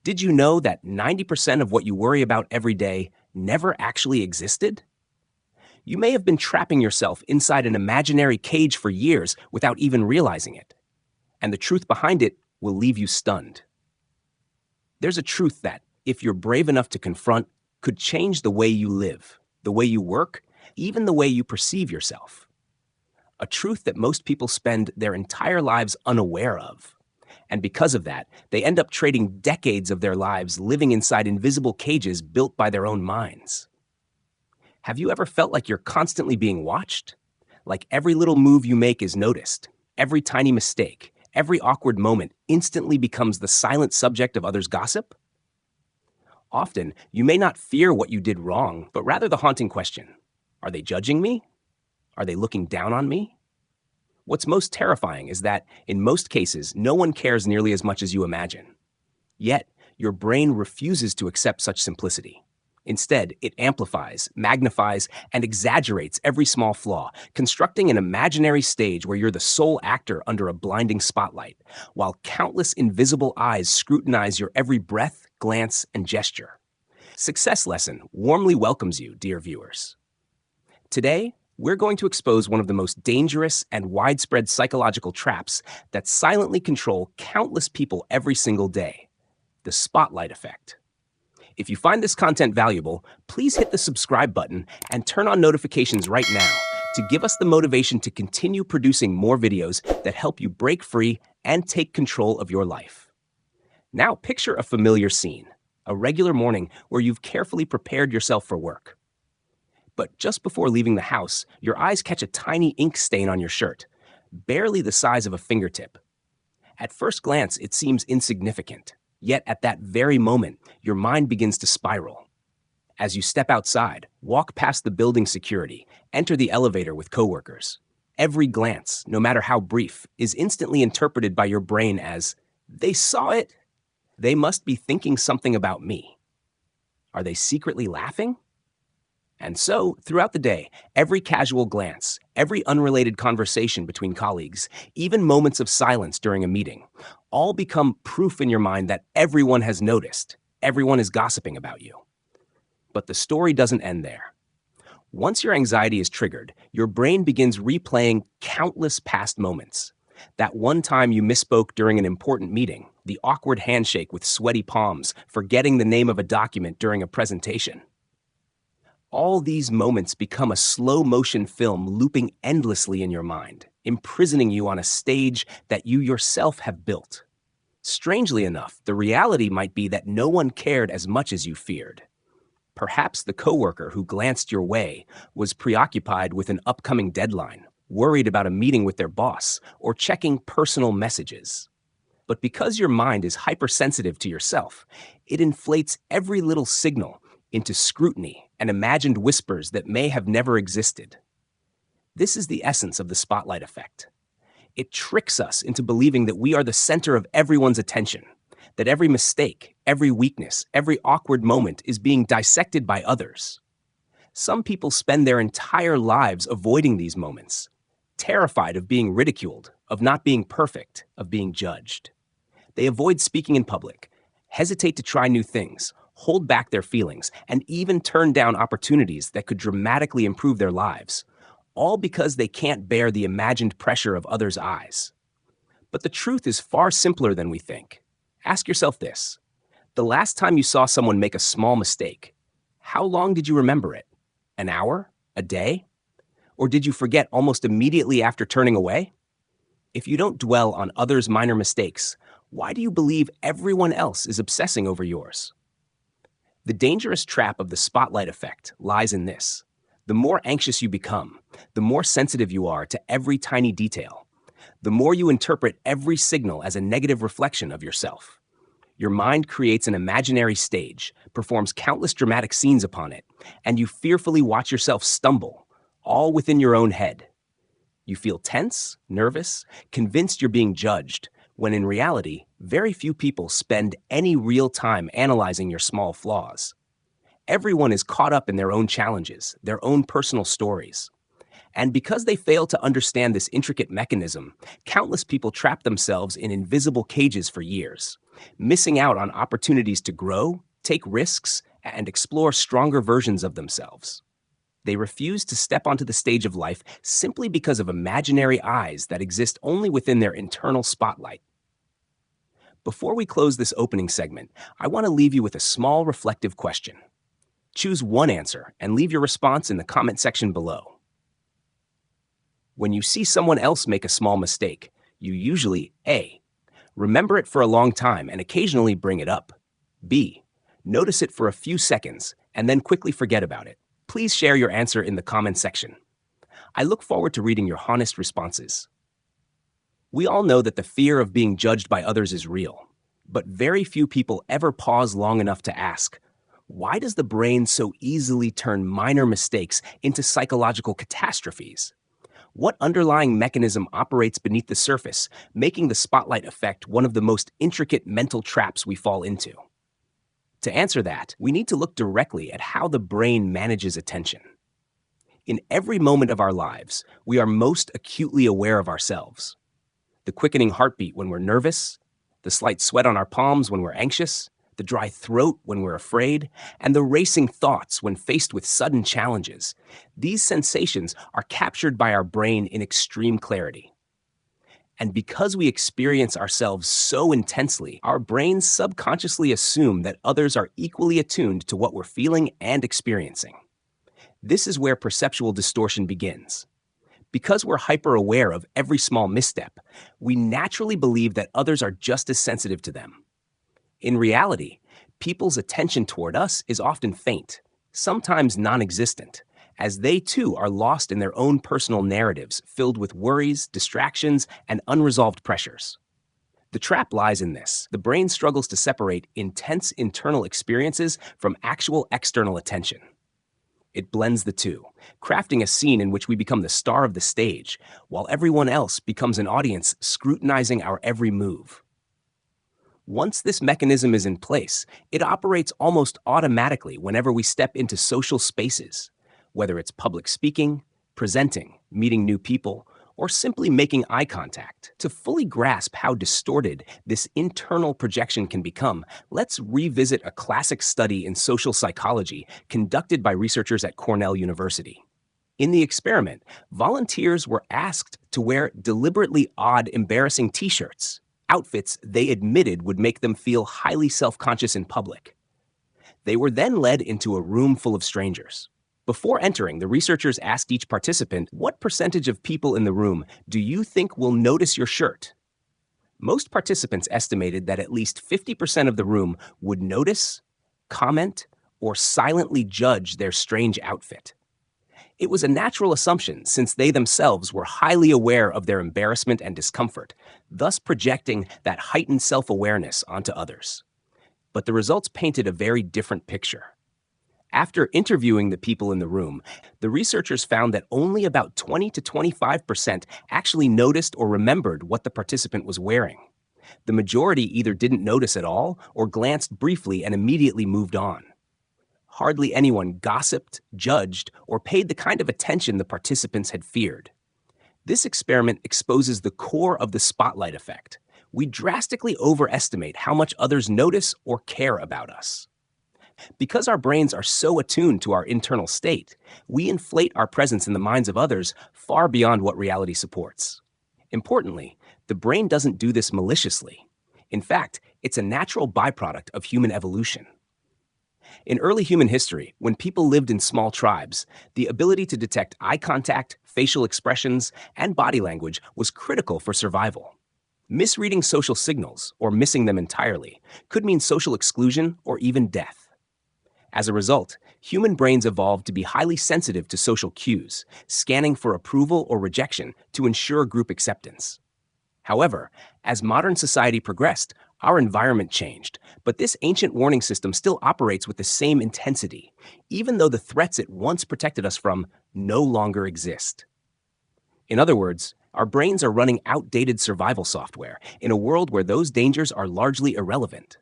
Did you know that 90% of what you worry about every day never actually existed? You may have been trapping yourself inside an imaginary cage for years without even realizing it. And the truth behind it will leave you stunned. There's a truth that, if you're brave enough to confront, could change the way you live, the way you work, even the way you perceive yourself. A truth that most people spend their entire lives unaware of. And because of that, they end up trading decades of their lives living inside invisible cages built by their own minds. Have you ever felt like you're constantly being watched? Like every little move you make is noticed, every tiny mistake, every awkward moment instantly becomes the silent subject of others' gossip? Often, you may not fear what you did wrong, but rather the haunting question, are they judging me? Are they looking down on me? What's most terrifying is that, in most cases, no one cares nearly as much as you imagine. Yet, your brain refuses to accept such simplicity. Instead, it amplifies, magnifies, and exaggerates every small flaw, constructing an imaginary stage where you're the sole actor under a blinding spotlight, while countless invisible eyes scrutinize your every breath, glance, and gesture. Success Lesson warmly welcomes you, dear viewers. Today, we're going to expose one of the most dangerous and widespread psychological traps that silently control countless people every single day: the spotlight effect. If you find this content valuable, please hit the subscribe button and turn on notifications right now to give us the motivation to continue producing more videos that help you break free and take control of your life. Now picture a familiar scene, a regular morning where you've carefully prepared yourself for work. But just before leaving the house, your eyes catch a tiny ink stain on your shirt, barely the size of a fingertip. At first glance, it seems insignificant. Yet at that very moment, your mind begins to spiral. As you step outside, walk past the building security, enter the elevator with coworkers. Every glance, no matter how brief, is instantly interpreted by your brain as, they saw it. They must be thinking something about me. Are they secretly laughing? And so, throughout the day, every casual glance, every unrelated conversation between colleagues, even moments of silence during a meeting, all become proof in your mind that everyone has noticed, everyone is gossiping about you. But the story doesn't end there. Once your anxiety is triggered, your brain begins replaying countless past moments. That one time you misspoke during an important meeting, the awkward handshake with sweaty palms, forgetting the name of a document during a presentation. All these moments become a slow-motion film looping endlessly in your mind, imprisoning you on a stage that you yourself have built. Strangely enough, the reality might be that no one cared as much as you feared. Perhaps the coworker who glanced your way was preoccupied with an upcoming deadline, worried about a meeting with their boss, or checking personal messages. But because your mind is hypersensitive to yourself, it inflates every little signal into scrutiny and imagined whispers that may have never existed. This is the essence of the spotlight effect. It tricks us into believing that we are the center of everyone's attention, that every mistake, every weakness, every awkward moment is being dissected by others. Some people spend their entire lives avoiding these moments, terrified of being ridiculed, of not being perfect, of being judged. They avoid speaking in public, hesitate to try new things, hold back their feelings, and even turn down opportunities that could dramatically improve their lives, all because they can't bear the imagined pressure of others' eyes. But the truth is far simpler than we think. Ask yourself this: the last time you saw someone make a small mistake, how long did you remember it? An hour? A day? Or did you forget almost immediately after turning away? If you don't dwell on others' minor mistakes, why do you believe everyone else is obsessing over yours? The dangerous trap of the spotlight effect lies in this: the more anxious you become, the more sensitive you are to every tiny detail, the more you interpret every signal as a negative reflection of yourself. Your mind creates an imaginary stage, performs countless dramatic scenes upon it, and you fearfully watch yourself stumble, all within your own head. You feel tense, nervous, convinced you're being judged, when in reality, very few people spend any real time analyzing your small flaws. Everyone is caught up in their own challenges, their own personal stories. And because they fail to understand this intricate mechanism, countless people trap themselves in invisible cages for years, missing out on opportunities to grow, take risks, and explore stronger versions of themselves. They refuse to step onto the stage of life simply because of imaginary eyes that exist only within their internal spotlight. Before we close this opening segment, I want to leave you with a small reflective question. Choose one answer and leave your response in the comment section below. When you see someone else make a small mistake, you usually A. Remember it for a long time and occasionally bring it up. B. Notice it for a few seconds and then quickly forget about it. Please share your answer in the comment section. I look forward to reading your honest responses. We all know that the fear of being judged by others is real, but very few people ever pause long enough to ask, why does the brain so easily turn minor mistakes into psychological catastrophes? What underlying mechanism operates beneath the surface, making the spotlight effect one of the most intricate mental traps we fall into? To answer that, we need to look directly at how the brain manages attention. In every moment of our lives, we are most acutely aware of ourselves. The quickening heartbeat when we're nervous, the slight sweat on our palms when we're anxious, the dry throat when we're afraid, and the racing thoughts when faced with sudden challenges. These sensations are captured by our brain in extreme clarity. And because we experience ourselves so intensely, our brains subconsciously assume that others are equally attuned to what we're feeling and experiencing. This is where perceptual distortion begins. Because we're hyper-aware of every small misstep, we naturally believe that others are just as sensitive to them. In reality, people's attention toward us is often faint, sometimes non-existent, as they too are lost in their own personal narratives filled with worries, distractions, and unresolved pressures. The trap lies in this. The brain struggles to separate intense internal experiences from actual external attention. It blends the two, crafting a scene in which we become the star of the stage, while everyone else becomes an audience scrutinizing our every move. Once this mechanism is in place, it operates almost automatically whenever we step into social spaces, whether it's public speaking, presenting, meeting new people, or simply making eye contact. To fully grasp how distorted this internal projection can become, let's revisit a classic study in social psychology conducted by researchers at Cornell University. In the experiment, volunteers were asked to wear deliberately odd, embarrassing t-shirts, outfits they admitted would make them feel highly self-conscious in public. They were then led into a room full of strangers. Before entering, the researchers asked each participant, what percentage of people in the room do you think will notice your shirt? Most participants estimated that at least 50% of the room would notice, comment, or silently judge their strange outfit. It was a natural assumption since they themselves were highly aware of their embarrassment and discomfort, thus projecting that heightened self-awareness onto others. But the results painted a very different picture. After interviewing the people in the room, the researchers found that only about 20 to 25% actually noticed or remembered what the participant was wearing. The majority either didn't notice at all or glanced briefly and immediately moved on. Hardly anyone gossiped, judged, or paid the kind of attention the participants had feared. This experiment exposes the core of the spotlight effect. We drastically overestimate how much others notice or care about us. Because our brains are so attuned to our internal state, we inflate our presence in the minds of others far beyond what reality supports. Importantly, the brain doesn't do this maliciously. In fact, it's a natural byproduct of human evolution. In early human history, when people lived in small tribes, the ability to detect eye contact, facial expressions, and body language was critical for survival. Misreading social signals, or missing them entirely, could mean social exclusion or even death. As a result, human brains evolved to be highly sensitive to social cues, scanning for approval or rejection to ensure group acceptance. However, as modern society progressed, our environment changed, but this ancient warning system still operates with the same intensity, even though the threats it once protected us from no longer exist. In other words, our brains are running outdated survival software in a world where those dangers are largely irrelevant.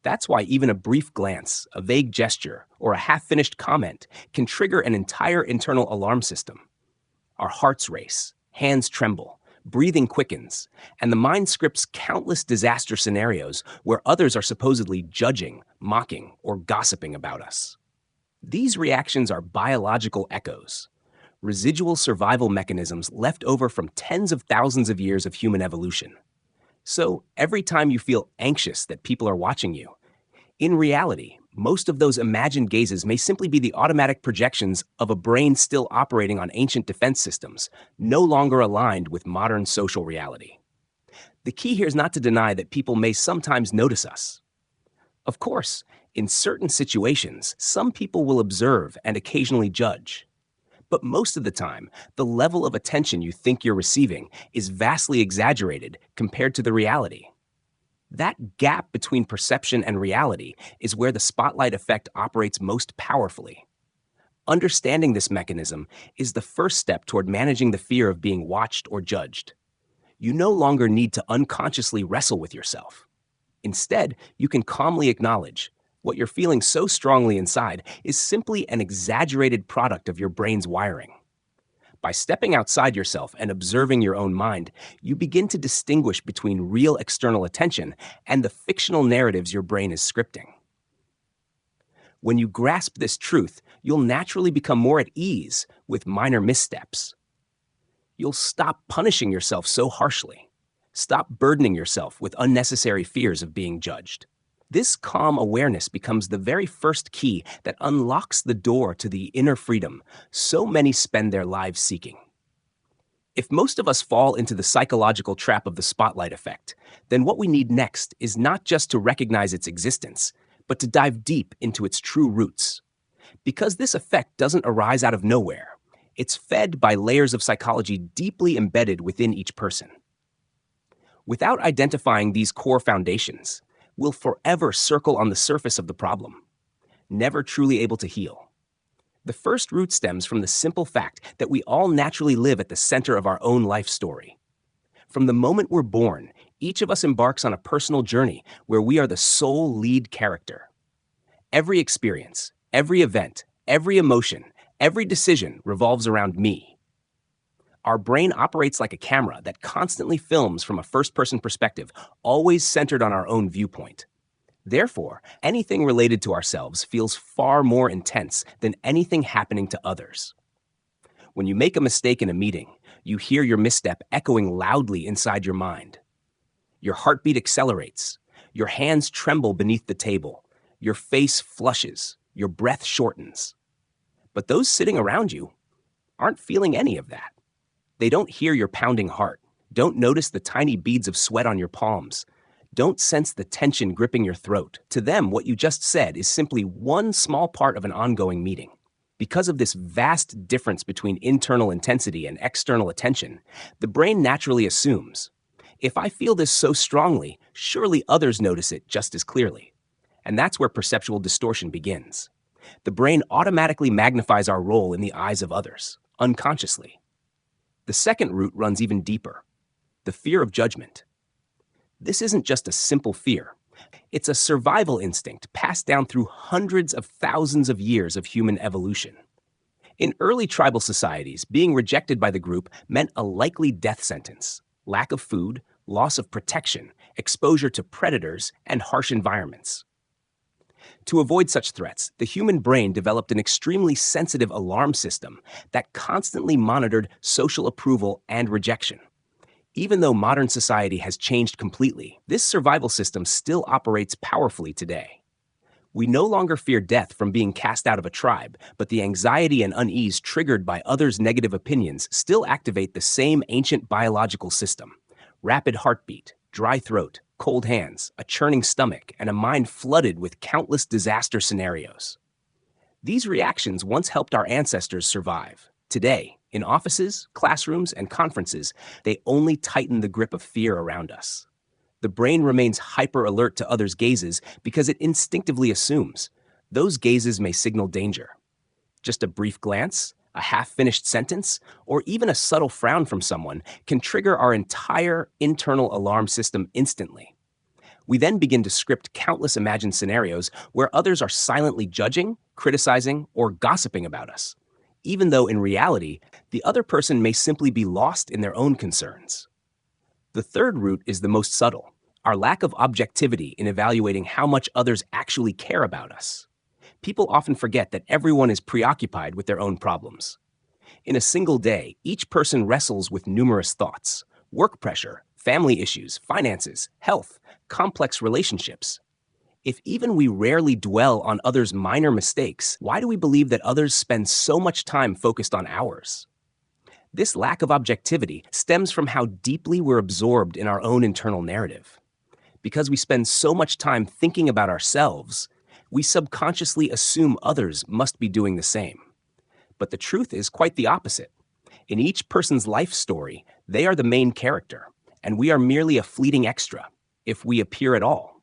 That's why even a brief glance, a vague gesture, or a half-finished comment can trigger an entire internal alarm system. Our hearts race, hands tremble, breathing quickens, and the mind scripts countless disaster scenarios where others are supposedly judging, mocking, or gossiping about us. These reactions are biological echoes, residual survival mechanisms left over from tens of thousands of years of human evolution. So, every time you feel anxious that people are watching you, in reality, most of those imagined gazes may simply be the automatic projections of a brain still operating on ancient defense systems, no longer aligned with modern social reality. The key here is not to deny that people may sometimes notice us. Of course, in certain situations, some people will observe and occasionally judge. But most of the time, the level of attention you think you're receiving is vastly exaggerated compared to the reality. That gap between perception and reality is where the spotlight effect operates most powerfully. Understanding this mechanism is the first step toward managing the fear of being watched or judged. You no longer need to unconsciously wrestle with yourself. Instead, you can calmly acknowledge what you're feeling so strongly inside is simply an exaggerated product of your brain's wiring. By stepping outside yourself and observing your own mind, you begin to distinguish between real external attention and the fictional narratives your brain is scripting. When you grasp this truth, you'll naturally become more at ease with minor missteps. You'll stop punishing yourself so harshly. Stop burdening yourself with unnecessary fears of being judged. This calm awareness becomes the very first key that unlocks the door to the inner freedom so many spend their lives seeking. If most of us fall into the psychological trap of the spotlight effect, then what we need next is not just to recognize its existence, but to dive deep into its true roots. Because this effect doesn't arise out of nowhere, it's fed by layers of psychology deeply embedded within each person. Without identifying these core foundations, we'll forever circle on the surface of the problem, never truly able to heal. The first root stems from the simple fact that we all naturally live at the center of our own life story. From the moment we're born, each of us embarks on a personal journey where we are the sole lead character. Every experience, every event, every emotion, every decision revolves around me. Our brain operates like a camera that constantly films from a first-person perspective, always centered on our own viewpoint. Therefore, anything related to ourselves feels far more intense than anything happening to others. When you make a mistake in a meeting, you hear your misstep echoing loudly inside your mind. Your heartbeat accelerates, your hands tremble beneath the table, your face flushes, your breath shortens. But those sitting around you aren't feeling any of that. They don't hear your pounding heart, don't notice the tiny beads of sweat on your palms, don't sense the tension gripping your throat. To them, what you just said is simply one small part of an ongoing meeting. Because of this vast difference between internal intensity and external attention, the brain naturally assumes, if I feel this so strongly, surely others notice it just as clearly. And that's where perceptual distortion begins. The brain automatically magnifies our role in the eyes of others, unconsciously. The second root runs even deeper, the fear of judgment. This isn't just a simple fear. It's a survival instinct passed down through hundreds of thousands of years of human evolution. In early tribal societies, being rejected by the group meant a likely death sentence, lack of food, loss of protection, exposure to predators, and harsh environments. To avoid such threats, the human brain developed an extremely sensitive alarm system that constantly monitored social approval and rejection. Even though modern society has changed completely, this survival system still operates powerfully today. We no longer fear death from being cast out of a tribe, but the anxiety and unease triggered by others' negative opinions still activate the same ancient biological system. Rapid heartbeat, dry throat, cold hands, a churning stomach, and a mind flooded with countless disaster scenarios. These reactions once helped our ancestors survive. Today, in offices, classrooms, and conferences, they only tighten the grip of fear around us. The brain remains hyper-alert to others' gazes because it instinctively assumes those gazes may signal danger. Just a brief glance, a half-finished sentence, or even a subtle frown from someone can trigger our entire internal alarm system instantly. We then begin to script countless imagined scenarios where others are silently judging, criticizing, or gossiping about us, even though in reality, The other person may simply be lost in their own concerns. The third route is the most subtle, our lack of objectivity in evaluating how much others actually care about us. People often forget that everyone is preoccupied with their own problems. In a single day, each person wrestles with numerous thoughts: work pressure, family issues, finances, health, complex relationships. If even we rarely dwell on others' minor mistakes, why do we believe that others spend so much time focused on ours? This lack of objectivity stems from how deeply we're absorbed in our own internal narrative. Because we spend so much time thinking about ourselves, we subconsciously assume others must be doing the same. But the truth is quite the opposite. In each person's life story, they are the main character, and we are merely a fleeting extra, if we appear at all.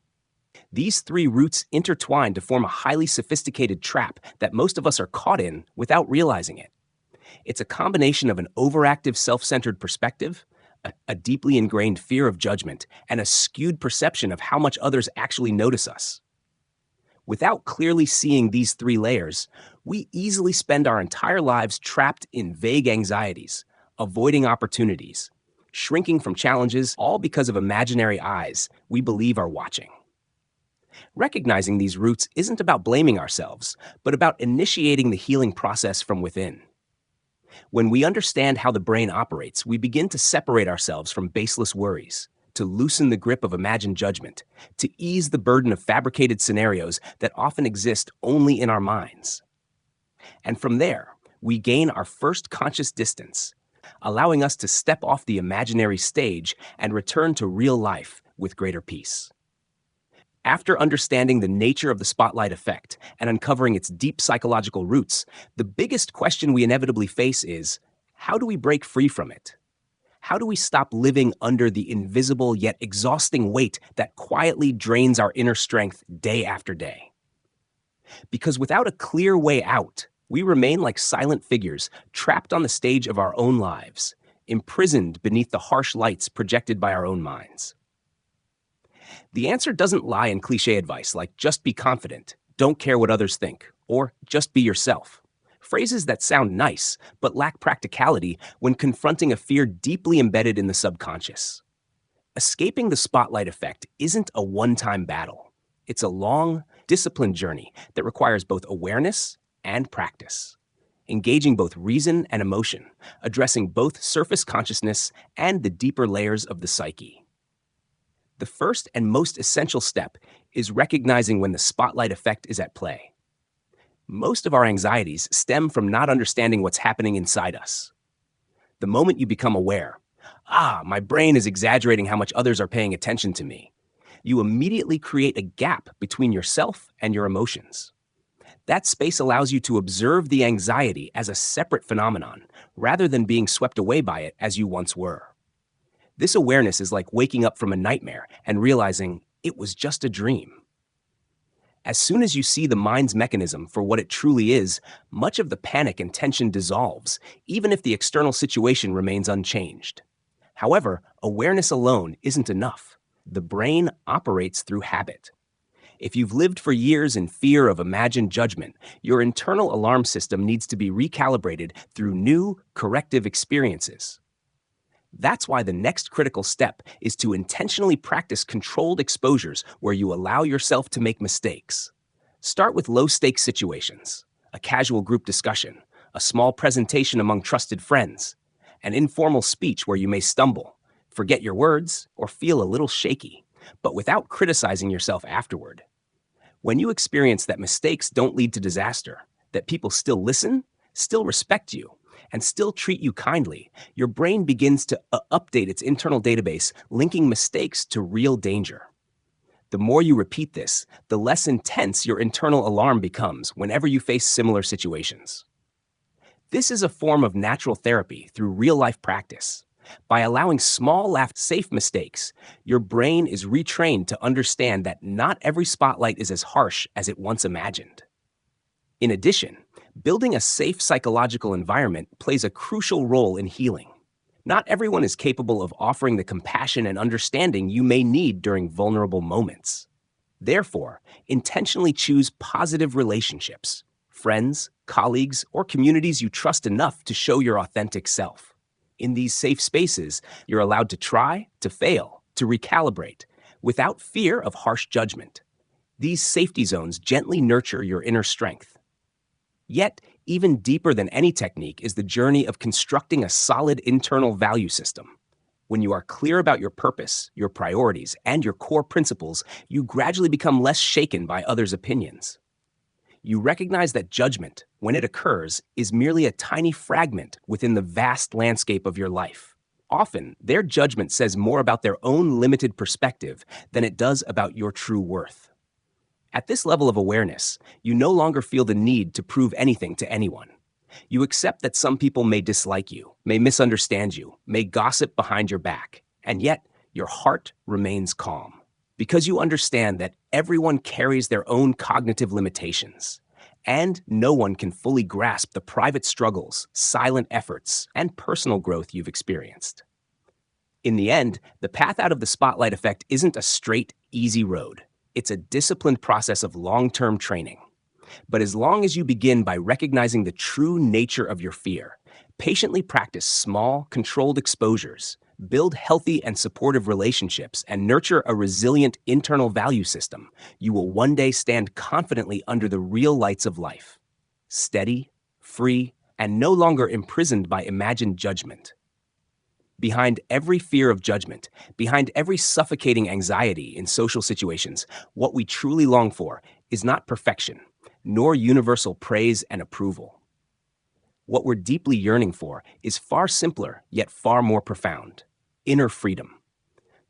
These three roots intertwine to form a highly sophisticated trap that most of us are caught in without realizing it. It's a combination of an overactive self-centered perspective, a deeply ingrained fear of judgment, and a skewed perception of how much others actually notice us. Without clearly seeing these three layers, we easily spend our entire lives trapped in vague anxieties, avoiding opportunities, shrinking from challenges, all because of imaginary eyes we believe are watching. Recognizing these roots isn't about blaming ourselves, but about initiating the healing process from within. When we understand how the brain operates, we begin to separate ourselves from baseless worries, to loosen the grip of imagined judgment, to ease the burden of fabricated scenarios that often exist only in our minds. And from there, we gain our first conscious distance, allowing us to step off the imaginary stage and return to real life with greater peace. After understanding the nature of the spotlight effect and uncovering its deep psychological roots, the biggest question we inevitably face is, how do we break free from it? How do we stop living under the invisible yet exhausting weight that quietly drains our inner strength day after day? Because without a clear way out, we remain like silent figures trapped on the stage of our own lives, imprisoned beneath the harsh lights projected by our own minds. The answer doesn't lie in cliché advice like just be confident, don't care what others think, or just be yourself. Phrases that sound nice, but lack practicality when confronting a fear deeply embedded in the subconscious. Escaping the spotlight effect isn't a one-time battle. It's a long, disciplined journey that requires both awareness and practice. Engaging both reason and emotion, addressing both surface consciousness and the deeper layers of the psyche. The first and most essential step is recognizing when the spotlight effect is at play. Most of our anxieties stem from not understanding what's happening inside us. The moment you become aware, my brain is exaggerating how much others are paying attention to me, you immediately create a gap between yourself and your emotions. That space allows you to observe the anxiety as a separate phenomenon, rather than being swept away by it as you once were. This awareness is like waking up from a nightmare and realizing it was just a dream. As soon as you see the mind's mechanism for what it truly is, much of the panic and tension dissolves, even if the external situation remains unchanged. However, awareness alone isn't enough. The brain operates through habit. If you've lived for years in fear of imagined judgment, your internal alarm system needs to be recalibrated through new, corrective experiences. That's why the next critical step is to intentionally practice controlled exposures where you allow yourself to make mistakes. Start with low-stakes situations, a casual group discussion, a small presentation among trusted friends, an informal speech where you may stumble, forget your words, or feel a little shaky, but without criticizing yourself afterward. When you experience that mistakes don't lead to disaster, that people still listen, still respect you, and still treat you kindly, your brain begins to update its internal database, linking mistakes to real danger. The more you repeat this, the less intense your internal alarm becomes whenever you face similar situations. This is a form of natural therapy through real-life practice. By allowing small, safe mistakes, your brain is retrained to understand that not every spotlight is as harsh as it once imagined. In addition, building a safe psychological environment plays a crucial role in healing. Not everyone is capable of offering the compassion and understanding you may need during vulnerable moments. Therefore, intentionally choose positive relationships, friends, colleagues, or communities you trust enough to show your authentic self. In these safe spaces, you're allowed to try, to fail, to recalibrate, without fear of harsh judgment. These safety zones gently nurture your inner strength. Yet, even deeper than any technique is the journey of constructing a solid internal value system. When you are clear about your purpose, your priorities, and your core principles, you gradually become less shaken by others' opinions. You recognize that judgment, when it occurs, is merely a tiny fragment within the vast landscape of your life. Often, their judgment says more about their own limited perspective than it does about your true worth. At this level of awareness, you no longer feel the need to prove anything to anyone. You accept that some people may dislike you, may misunderstand you, may gossip behind your back, and yet your heart remains calm. Because you understand that everyone carries their own cognitive limitations, and no one can fully grasp the private struggles, silent efforts, and personal growth you've experienced. In the end, the path out of the spotlight effect isn't a straight, easy road. It's a disciplined process of long-term training. But as long as you begin by recognizing the true nature of your fear, patiently practice small, controlled exposures, build healthy and supportive relationships, and nurture a resilient internal value system, you will one day stand confidently under the real lights of life, steady, free, and no longer imprisoned by imagined judgment. Behind every fear of judgment, behind every suffocating anxiety in social situations, what we truly long for is not perfection, nor universal praise and approval. What we're deeply yearning for is far simpler, yet far more profound: inner freedom.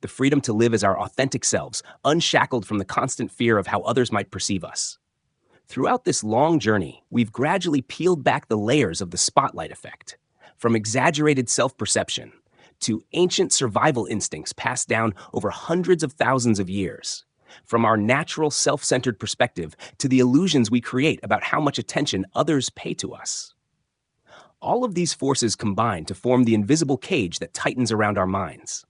The freedom to live as our authentic selves, unshackled from the constant fear of how others might perceive us. Throughout this long journey, we've gradually peeled back the layers of the spotlight effect, from exaggerated self-perception to ancient survival instincts passed down over hundreds of thousands of years, from our natural self-centered perspective to the illusions we create about how much attention others pay to us. All of these forces combine to form the invisible cage that tightens around our minds.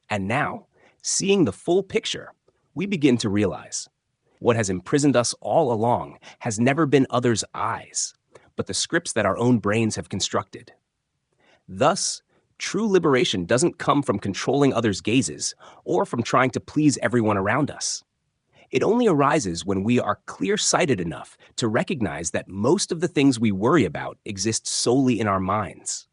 And now, seeing the full picture, we begin to realize what has imprisoned us all along has never been others' eyes, but the scripts that our own brains have constructed. Thus, true liberation doesn't come from controlling others' gazes or from trying to please everyone around us. It only arises when we are clear-sighted enough to recognize that most of the things we worry about exist solely in our minds.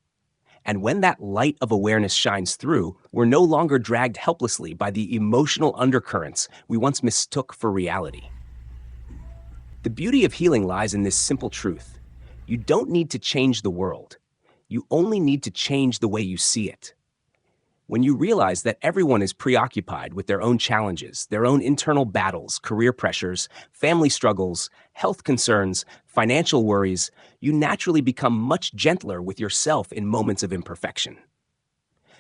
And when that light of awareness shines through, we're no longer dragged helplessly by the emotional undercurrents we once mistook for reality. The beauty of healing lies in this simple truth: you don't need to change the world. You only need to change the way you see it. When you realize that everyone is preoccupied with their own challenges, their own internal battles, career pressures, family struggles, health concerns, financial worries, you naturally become much gentler with yourself in moments of imperfection.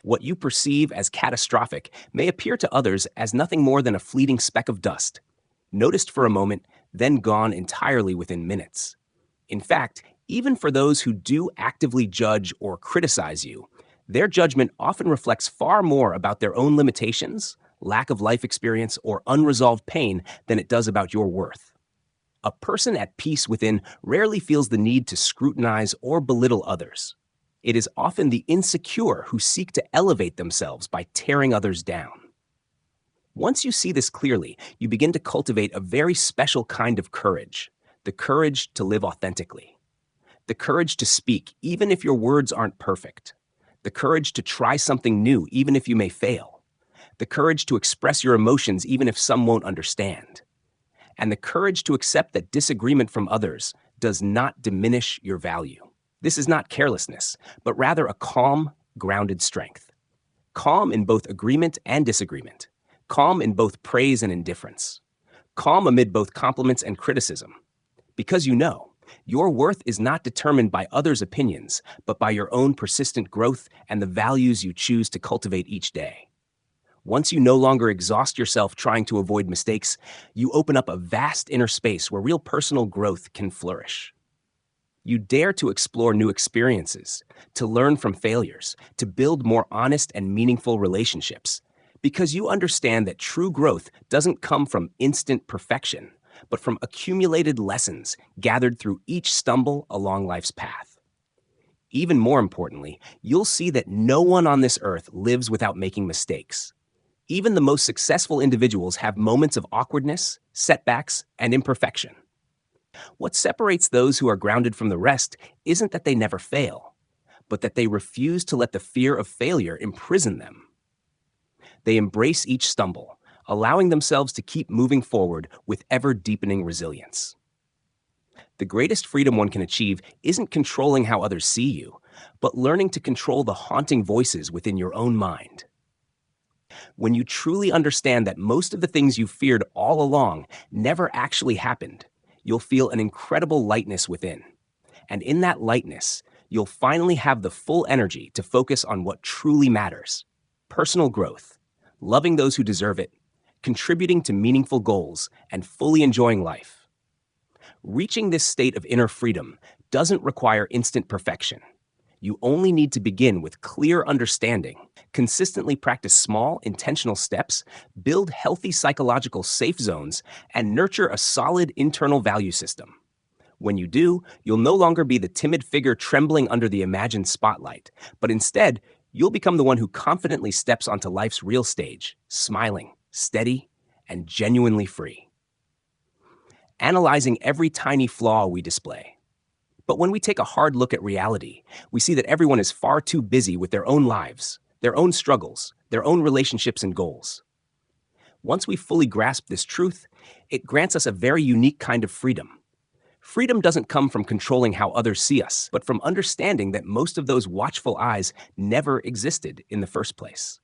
What you perceive as catastrophic may appear to others as nothing more than a fleeting speck of dust, noticed for a moment, then gone entirely within minutes. In fact, even for those who do actively judge or criticize you, their judgment often reflects far more about their own limitations, lack of life experience, or unresolved pain than it does about your worth. A person at peace within rarely feels the need to scrutinize or belittle others. It is often the insecure who seek to elevate themselves by tearing others down. Once you see this clearly, you begin to cultivate a very special kind of courage, the courage to live authentically. The courage to speak even if your words aren't perfect. The courage to try something new even if you may fail. The courage to express your emotions even if some won't understand. And the courage to accept that disagreement from others does not diminish your value. This is not carelessness, but rather a calm, grounded strength. Calm in both agreement and disagreement. Calm in both praise and indifference. Calm amid both compliments and criticism. Because you know, your worth is not determined by others' opinions, but by your own persistent growth and the values you choose to cultivate each day. Once you no longer exhaust yourself trying to avoid mistakes, you open up a vast inner space where real personal growth can flourish. You dare to explore new experiences, to learn from failures, to build more honest and meaningful relationships, because you understand that true growth doesn't come from instant perfection, but from accumulated lessons gathered through each stumble along life's path. Even more importantly, you'll see that no one on this earth lives without making mistakes. Even the most successful individuals have moments of awkwardness, setbacks, and imperfection. What separates those who are grounded from the rest isn't that they never fail, but that they refuse to let the fear of failure imprison them. They embrace each stumble, allowing themselves to keep moving forward with ever-deepening resilience. The greatest freedom one can achieve isn't controlling how others see you, but learning to control the haunting voices within your own mind. When you truly understand that most of the things you feared all along never actually happened, you'll feel an incredible lightness within. And in that lightness, you'll finally have the full energy to focus on what truly matters: personal growth, loving those who deserve it, contributing to meaningful goals, and fully enjoying life. Reaching this state of inner freedom doesn't require instant perfection. You only need to begin with clear understanding, consistently practice small, intentional steps, build healthy psychological safe zones, and nurture a solid internal value system. When you do, you'll no longer be the timid figure trembling under the imagined spotlight, but instead, you'll become the one who confidently steps onto life's real stage, smiling, steady, and genuinely free. Analyzing every tiny flaw we display. But when we take a hard look at reality, we see that everyone is far too busy with their own lives, their own struggles, their own relationships and goals. Once we fully grasp this truth, it grants us a very unique kind of freedom. Freedom doesn't come from controlling how others see us, but from understanding that most of those watchful eyes never existed in the first place.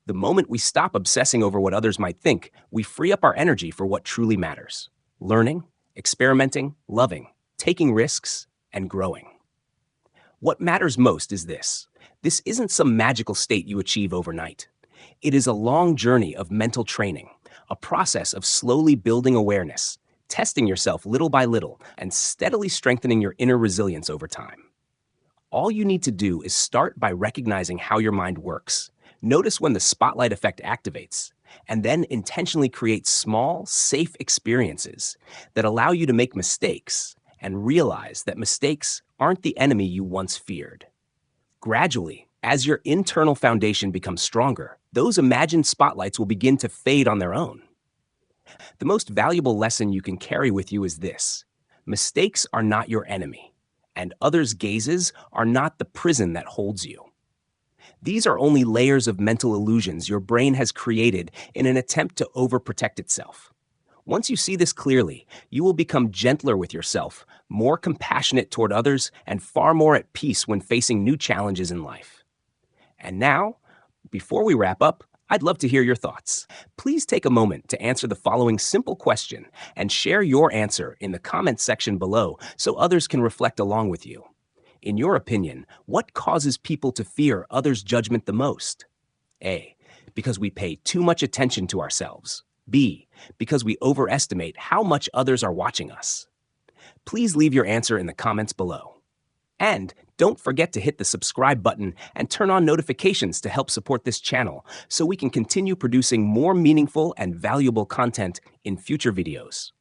The moment we stop obsessing over what others might think, we free up our energy for what truly matters: learning, experimenting, loving, taking risks, and growing. What matters most is this: this isn't some magical state you achieve overnight. It is a long journey of mental training, a process of slowly building awareness, testing yourself little by little, and steadily strengthening your inner resilience over time. All you need to do is start by recognizing how your mind works. Notice when the spotlight effect activates, and then intentionally create small, safe experiences that allow you to make mistakes and realize that mistakes aren't the enemy you once feared. Gradually, as your internal foundation becomes stronger, those imagined spotlights will begin to fade on their own. The most valuable lesson you can carry with you is this: mistakes are not your enemy, and others' gazes are not the prison that holds you. These are only layers of mental illusions your brain has created in an attempt to overprotect itself. Once you see this clearly, you will become gentler with yourself, more compassionate toward others, and far more at peace when facing new challenges in life. And now, before we wrap up, I'd love to hear your thoughts. Please take a moment to answer the following simple question and share your answer in the comments section below so others can reflect along with you. In your opinion, what causes people to fear others' judgment the most? A, because we pay too much attention to ourselves. B, because we overestimate how much others are watching us. Please leave your answer in the comments below. And don't forget to hit the subscribe button and turn on notifications to help support this channel so we can continue producing more meaningful and valuable content in future videos.